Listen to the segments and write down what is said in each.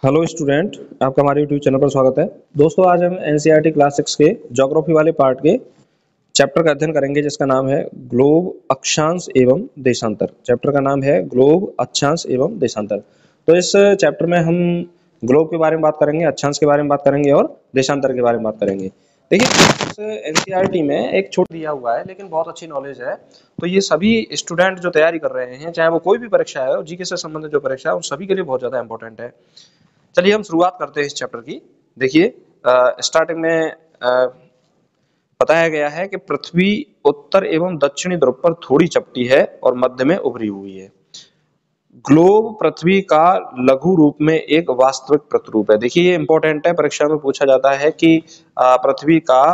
Hello student, आपका हमारे YouTube channel पर स्वागत है। दोस्तों, आज हम एनसीईआरटी क्लास 6 के ज्योग्राफी वाले पार्ट के चैप्टर का अध्ययन करेंगे जिसका नाम है ग्लोब, अक्षांश एवं देशांतर। चैप्टर का नाम है ग्लोब, अक्षांश एवं देशांतर। तो इस चैप्टर में हम ग्लोब के बारे में बात करेंगे, अक्षांश के बारे में बात करेंगे और देशांतर के बारे में बात करेंगे। देखिए, एनसीईआरटी में एक छोटा दिया हुआ है लेकिन बहुत अच्छी नॉलेज है। तो ये सभी स्टूडेंट जो तैयारी कर रहे हैं, चाहे वो कोई भी परीक्षा है, जीके से संबंधित जो परीक्षा है, उन सभी के लिए बहुत ज्यादा इंपॉर्टेंट है। चलिए हम शुरुआत करते हैं इस चैप्टर की। देखिए, स्टार्टिंग में बताया गया है कि पृथ्वी उत्तर एवं दक्षिणी ध्रुव पर थोड़ी चपटी है और मध्य में उभरी हुई है। ग्लोब पृथ्वी का लघु रूप में एक वास्तविक प्रतिरूप है। देखिए, ये इंपॉर्टेंट है, परीक्षा में पूछा जाता है कि पृथ्वी का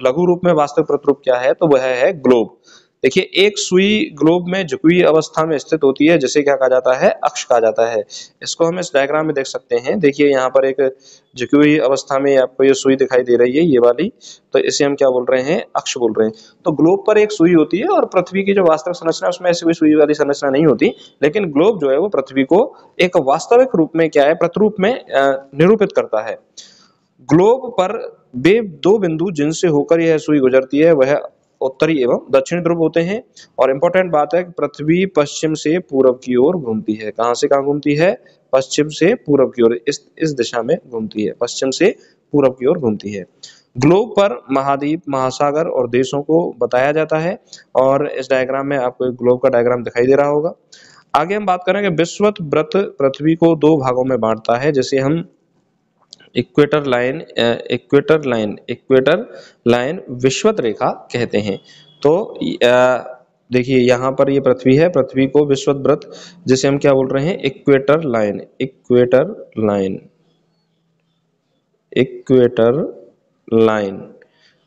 लघु रूप में वास्तविक प्रतिरूप क्या है, तो वह है ग्लोब। देखिए, एक सुई ग्लोब में झुकी हुई अवस्था में स्थित होती है, जिसे क्या कहा जाता है, अक्ष कहा जाता है। इसको हम इस डायग्राम में देख सकते हैं। देखिए, यहाँ पर एक झुकी हुई अवस्था में आपको ये सुई दिखाई दे रही है, ये वाली, तो इसे हम क्या बोल रहे हैं, अक्ष बोल रहे हैं। तो ग्लोब पर एक सुई होती है और पृथ्वी की जो वास्तविक संरचना है उसमें ऐसी कोई सुई वाली संरचना नहीं होती, लेकिन ग्लोब जो है वो पृथ्वी को एक वास्तविक रूप में क्या है, प्रतिरूप में निरूपित करता है। ग्लोब पर वे दो बिंदु जिनसे होकर यह सुई गुजरती है वह उत्तरी एवं दक्षिणी ध्रुव होते हैं। और इंपॉर्टेंट बात है कि पृथ्वी पश्चिम से पूरब की ओर घूमती है। कहां से कहां घूमती है? पश्चिम से पूरब की ओर, इस दिशा में घूमती है, पश्चिम से पूरब की ओर घूमती है। ग्लोब पर महाद्वीप, महासागर और देशों को बताया जाता है। और इस डायग्राम में आपको एक ग्लोब का डायग्राम दिखाई दे रहा होगा। आगे हम बात करेंगे, विषुवत वृत्त पृथ्वी को दो भागों में बांटता है, जैसे हम इक्वेटर लाइन विषुवत रेखा कहते हैं। तो देखिए, यहाँ पर ये पृथ्वी है, पृथ्वी को विषुवत वृत्त, जिसे हम क्या बोल रहे हैं, इक्वेटर लाइन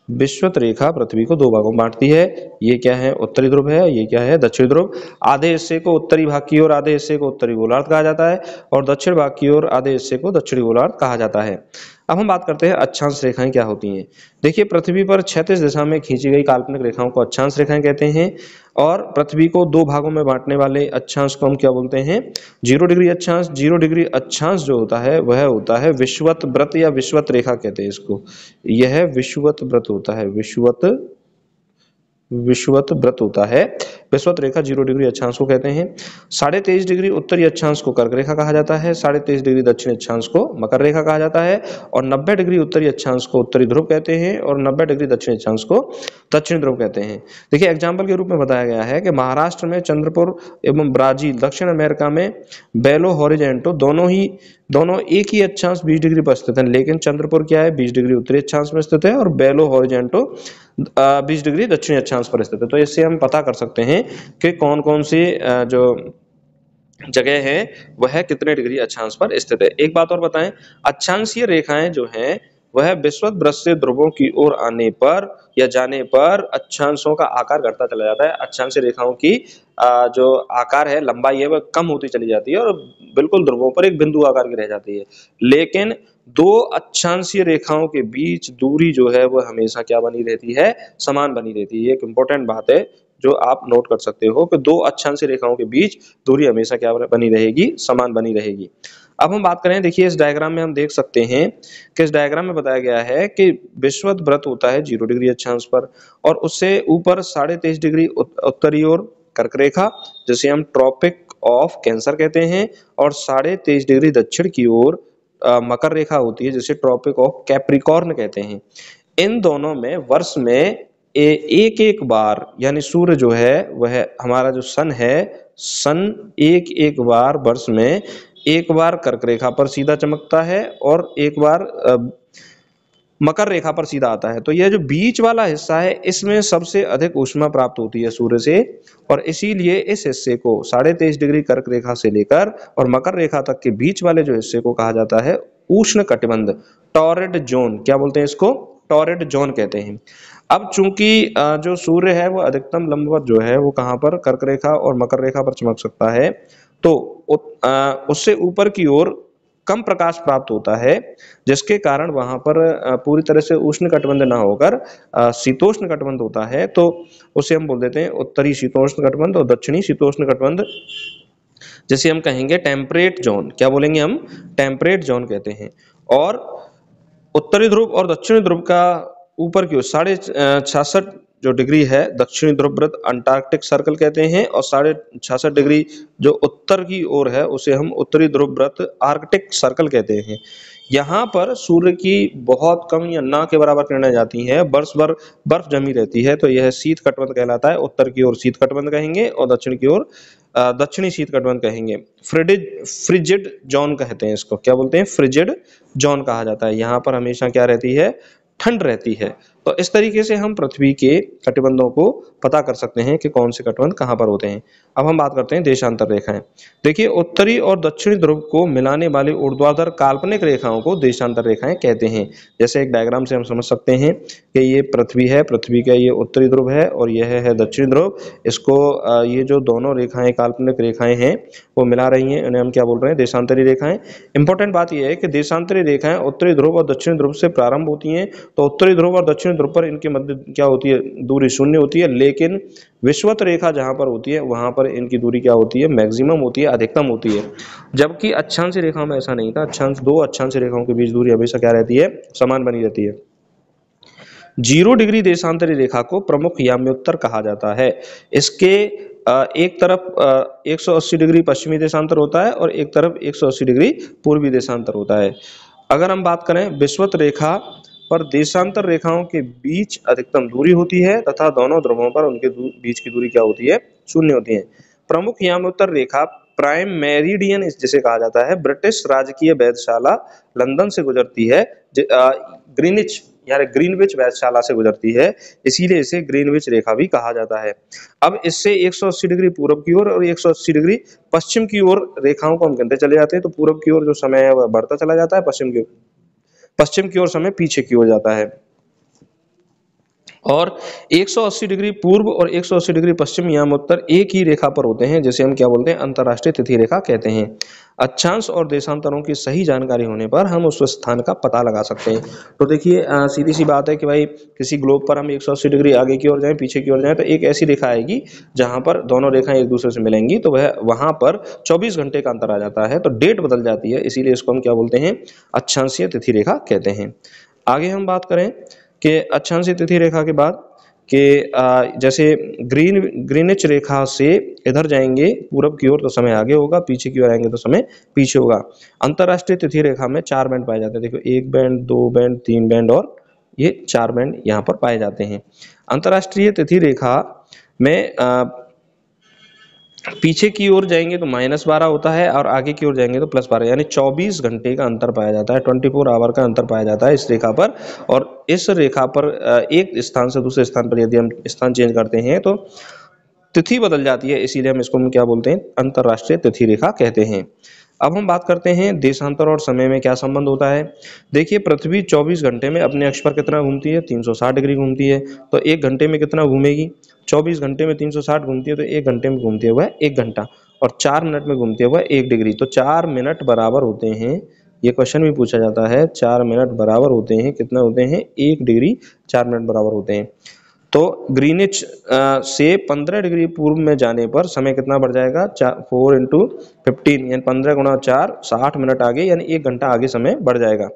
विषुवत रेखा पृथ्वी को दो भागों में बांटती है। ये क्या है, उत्तरी ध्रुव है, ये क्या है, दक्षिणी ध्रुव। आधे हिस्से को उत्तरी भाग की ओर, आधे हिस्से को उत्तरी गोलार्ध कहा जाता है, और दक्षिण भाग की ओर आधे हिस्से को दक्षिणी गोलार्ध कहा जाता है। अब हम बात करते हैं अक्षांश रेखाएं क्या होती हैं। देखिए, पृथ्वी पर क्षैतिज दिशा में खींची गई काल्पनिक रेखाओं को अक्षांश रेखाएं कहते हैं। और पृथ्वी को दो भागों में बांटने वाले अक्षांश को हम क्या बोलते हैं, 0 डिग्री अक्षांश। 0 डिग्री अक्षांश जो होता है वह होता है विषुवत वृत्त या विषुवत रेखा कहते हैं इसको। यह विषुवत वृत्त होता है, विषुवत वृत्त होता है। विषुवत रेखा 0 डिग्री अक्षांश को कहते हैं। 23.5 डिग्री उत्तरी अक्षांश को कर्क रेखा कहा जाता है। 23.5 डिग्री दक्षिणी अक्षांश को मकर रेखा कहा जाता है। और 90 डिग्री उत्तरी अक्षांश को उत्तरी ध्रुव कहते हैं, और 90 डिग्री दक्षिणी अक्षांश को दक्षिणी ध्रुव कहते हैं। देखिए, एग्जाम्पल के रूप में बताया गया है कि महाराष्ट्र में चंद्रपुर एवं ब्राजील, दक्षिण अमेरिका में बेलो हॉरिजेंटो, दोनों एक ही अक्षांश 20 डिग्री पर स्थित है। लेकिन चंद्रपुर क्या है, 20 डिग्री उत्तरी अक्षांश में स्थित है, और बेलो हॉरिजेंटो 20 डिग्री दक्षिणी अक्षांश पर स्थित है। तो इससे हम पता कर सकते हैं कि कौन कौन सी जो जगह है वह कितने डिग्री अक्षांश पर स्थित है। एक बात और बताएं, अक्षांशीय रेखाएं जो हैं वह विषुवत वृत्त से ध्रुवों की ओर आने पर या जाने पर अक्षांशों का आकार घटता चला जाता है। अक्षांशीय रेखाओं की जो आकार है, लंबाई है, वह कम होती चली जाती है और बिल्कुल ध्रुवों पर एक बिंदु आकार की रह जाती है। लेकिन दो अक्षांशीय रेखाओं के बीच दूरी जो है वह हमेशा क्या बनी रहती है, समान बनी रहती है। एक इंपॉर्टेंट बात है जो आप नोट कर सकते हो कि दो अक्षांशीय रेखाओं के बीच दूरी हमेशा क्या बनी रहेगी, समान बनी रहेगी। अब हम बात करें, देखिए इस डायग्राम में हम देख सकते हैं कि इस डायग्राम में बताया गया है कि विषुवत वृत्त होता है 0 डिग्री अक्षांश पर, और उससे ऊपर 23.5 डिग्री उत्तरी ओर कर्क रेखा, जिसे हम ट्रॉपिक ऑफ कैंसर कहते हैं, और 23.5 डिग्री दक्षिण की ओर मकर रेखा होती है, जिसे ट्रॉपिक ऑफ कैप्रिकॉर्न कहते हैं। इन दोनों में वर्ष में एक एक बार, यानी सूर्य जो है वह हमारा जो सन है, सन एक बार वर्ष में एक बार कर्क रेखा पर सीधा चमकता है और एक बार मकर रेखा पर सीधा आता है। तो यह जो बीच वाला हिस्सा है इसमें सबसे अधिक ऊष्मा प्राप्त होती है सूर्य से, और इसीलिए इस हिस्से को 23.5 डिग्री कर्क रेखा से लेकर और मकर रेखा तक के बीच वाले जो हिस्से को कहा जाता है उष्ण कटिबंध, टॉरिड जोन। क्या बोलते हैं इसको? टॉरिड जोन कहते हैं। अब चूंकि जो सूर्य है वो अधिकतम लंबवत जो है वो कहां पर, कर्क रेखा और मकर रेखा पर चमक सकता है, तो उससे ऊपर की ओर कम प्रकाश प्राप्त होता है, जिसके कारण वहां पर पूरी तरह से उष्ण कटिबंध न होकर शीतोष्ण कटिबंध होता है। तो उसे हम बोल देते हैं उत्तरी शीतोष्ण कटिबंध और दक्षिणी शीतोष्ण कटिबंध। जैसे हम कहेंगे टेम्परेट जोन, क्या बोलेंगे हम, टेम्परेट जोन कहते हैं। और उत्तरी ध्रुव और दक्षिणी ध्रुव का ऊपर की ओर 66.5 जो डिग्री है दक्षिणी ध्रुव वृत्त अंटार्कटिक सर्कल कहते हैं, और 66.5 डिग्री जो उत्तर की ओर है उसे हम उत्तरी ध्रुव वृत्त आर्कटिक सर्कल कहते हैं। यहाँ पर सूर्य की बहुत कम या ना के बराबर किरणें जाती हैं, बर्फ भर बर्फ जमी रहती है, तो यह शीत कटिबंध कहलाता है। उत्तर की ओर शीत कटिबंध कहेंगे और दक्षिण की ओर दक्षिणी शीत कटिबंध कहेंगे। फ्रिजिड जोन कहते हैं इसको, क्या बोलते हैं, फ्रिजिड जोन कहा जाता है। यहाँ पर हमेशा क्या रहती है, ठंड रहती है। तो इस तरीके से हम पृथ्वी के कटिबंधों को पता कर सकते हैं कि कौन से कटिबंध कहाँ पर होते हैं। अब हम बात करते हैं देशांतर रेखाएं। देखिए उत्तरी और दक्षिणी ध्रुव को मिलाने वाली ऊर्ध्वाधर काल्पनिक रेखाओं को देशांतर रेखाएं कहते हैं। जैसे एक डायग्राम से हम समझ सकते हैं कि ये पृथ्वी है, पृथ्वी का ये उत्तरी ध्रुव है और यह है दक्षिणी ध्रुव। इसको ये जो दोनों रेखाएं काल्पनिक रेखाएं हैं वो मिला रही हैं, इन्हें हम क्या बोल रहे हैं, देशांतरी रेखाएं। इंपॉर्टेंट बात यह है कि देशांतरी रेखाएं उत्तरी ध्रुव और दक्षिणी ध्रुव से प्रारंभ होती हैं, तो उत्तरी ध्रुव और दक्षिणी ध्रुव पर इनके मध्य क्या होती है, दूरी शून्य होती है। लेकिन विषुवत रेखा जहां पर होती है वहां पर इनकी दूरी क्या होती है, मैक्सिमम होती है, अधिकतम होती है। जबकि अक्षांश रेखाओं में ऐसा नहीं था, दो अक्षांश रेखाओं के बीच दूरी हमेशा क्या रहती है, समान बनी रहती है। 0 डिग्री देशांतरी रेखा को प्रमुख याम्योत्तर कहा जाता है। इसके एक तरफ 180 डिग्री पश्चिमी देशांतर होता है और एक तरफ 180 डिग्री पूर्वी देशांतर होता है। अगर हम बात करें विषुवत रेखा पर देशांतर रेखाओं के बीच अधिकतम दूरी होती है तथा दोनों ध्रुवों पर उनके बीच की दूरी क्या होती है, शून्य होती है। प्रमुख यामोत्तर रेखा प्राइम मेरिडियन जिसे कहा जाता है ब्रिटिश राजकीय वेधशाला लंदन से गुजरती है, ग्रीनिच यानी ग्रीनविच वेधशाला से गुजरती है, इसीलिए इसे ग्रीनविच रेखा भी कहा जाता है। अब इससे 180 डिग्री पूर्व की ओर और 180 डिग्री पश्चिम की ओर रेखाओं को हम गिनते चले जाते हैं, तो पूर्व की ओर जो समय है वह बढ़ता चला जाता है, पश्चिम की ओर समय पीछे की ओर जाता है। और 180 डिग्री पूर्व और 180 डिग्री पश्चिम यामोत्तर एक ही रेखा पर होते हैं, जिसे हम क्या बोलते हैं, अंतरराष्ट्रीय तिथि रेखा कहते हैं। अक्षांश और देशांतरों की सही जानकारी होने पर हम उस स्थान का पता लगा सकते हैं। तो देखिए सीधी सी बात है कि भाई किसी ग्लोब पर हम 180 डिग्री आगे की ओर जाएं, पीछे की ओर जाएं, तो एक ऐसी रेखा आएगी जहां पर दोनों रेखाएं एक दूसरे से मिलेंगी, तो वह वहां पर 24 घंटे का अंतर आ जाता है, तो डेट बदल जाती है, इसीलिए इसको हम क्या बोलते हैं, अक्षांशीय तिथि रेखा कहते हैं। आगे हम बात करें कि अक्षांशीय तिथि रेखा के बाद कि जैसे ग्रीनिच रेखा से इधर जाएंगे पूरब की ओर तो समय आगे होगा, पीछे की ओर आएंगे तो समय पीछे होगा। अंतरराष्ट्रीय तिथि रेखा में 4 बैंड पाए जाते हैं, देखो 1 बैंड, 2 बैंड, 3 बैंड और ये 4 बैंड यहाँ पर पाए जाते हैं। अंतरराष्ट्रीय तिथि रेखा में पीछे की ओर जाएंगे तो -12 होता है और आगे की ओर जाएंगे तो +12, यानी 24 घंटे का अंतर पाया जाता है, 24 आवर का अंतर पाया जाता है इस रेखा पर। और इस रेखा पर एक स्थान से दूसरे स्थान पर यदि हम स्थान चेंज करते हैं तो तिथि बदल जाती है, इसीलिए हम इसको क्या बोलते हैं, अंतरराष्ट्रीय तिथि रेखा कहते हैं। अब हम बात करते हैं देशांतर और समय में क्या संबंध होता है। देखिए पृथ्वी 24 घंटे में अपने अक्ष पर कितना घूमती है, 360 डिग्री घूमती है, तो 1 घंटे में कितना घूमेगी, 24 घंटे में 360 घूमती है, तो 1 घंटे में घूमती है वह 1 घंटा, और 4 मिनट में घूमती है वह 1 डिग्री, तो 4 मिनट बराबर होते हैं, ये क्वेश्चन भी पूछा जाता है, 4 मिनट बराबर होते हैं, कितना होते हैं, 1 डिग्री 4 मिनट बराबर होते हैं। तो ग्रीनिच से 15 डिग्री पूर्व में जाने पर समय कितना बढ़ जाएगा, 4 × 15 यानी 15 × 4 60 मिनट आगे, यानी 1 घंटा आगे समय बढ़ जाएगा।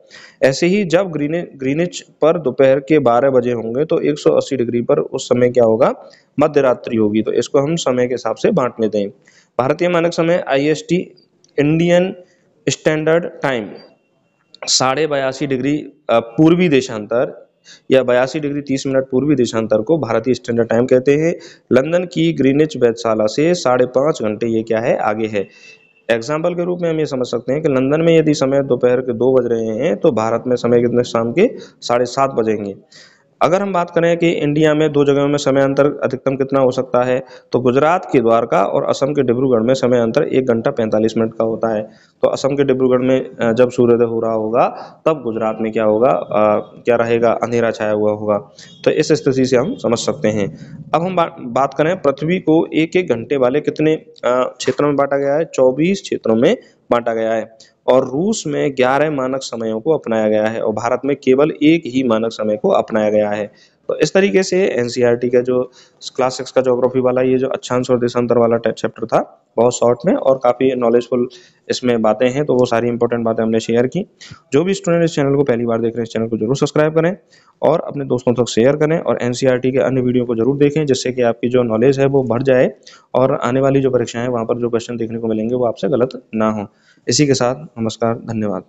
ऐसे ही जब ग्रीनिच पर दोपहर के 12 बजे होंगे तो 180 डिग्री पर उस समय क्या होगा, मध्य रात्रि होगी, तो इसको हम समय के हिसाब से बांट लेते हैं। भारतीय मानक समय IST Indian standard time 82.5 degree पूर्वी देशांतर या 82 डिग्री 30 मिनट पूर्वी देशांतर को भारतीय स्टैंडर्ड टाइम कहते हैं। लंदन की ग्रीनिच वेधशाला से 5.5 घंटे ये क्या है, आगे है। एग्जाम्पल के रूप में हम ये समझ सकते हैं कि लंदन में यदि समय दोपहर के 2 बज रहे हैं तो भारत में समय कितने, शाम के 7:30 बजेंगे। अगर हम बात करें कि इंडिया में 2 जगहों में समय अंतर अधिकतम कितना हो सकता है, तो गुजरात के द्वारका और असम के डिब्रूगढ़ में समय अंतर 1 घंटा 45 मिनट का होता है। तो असम के डिब्रूगढ़ में जब सूर्योदय हो रहा होगा तब गुजरात में क्या होगा, क्या रहेगा, अंधेरा छाया हुआ होगा। तो इस स्थिति से हम समझ सकते हैं। अब हम बात करें पृथ्वी को 1-1 घंटे वाले कितने क्षेत्रों में बांटा गया है, 24 क्षेत्रों में बांटा गया है, और रूस में 11 मानक समयों को अपनाया गया है और भारत में केवल एक ही मानक समय को अपनाया गया है। तो इस तरीके से एनसीईआरटी का जो क्लास 6 का ज्योग्राफी वाला ये जो अक्षांश और देशांतर वाला चैप्टर था, बहुत शॉर्ट में और काफ़ी नॉलेजफुल इसमें बातें हैं, तो वो सारी इंपॉर्टेंट बातें हमने शेयर की। जो भी स्टूडेंट इस चैनल को पहली बार देख रहे हैं, इस चैनल को जरूर सब्सक्राइब करें और अपने दोस्तों तक शेयर करें और एनसीईआरटी के अन्य वीडियो को जरूर देखें, जिससे कि आपकी जो नॉलेज है वो बढ़ जाए और आने वाली जो परीक्षाएं हैं वहाँ पर जो क्वेश्चन देखने को मिलेंगे वो आपसे गलत ना हो। इसी के साथ नमस्कार, धन्यवाद।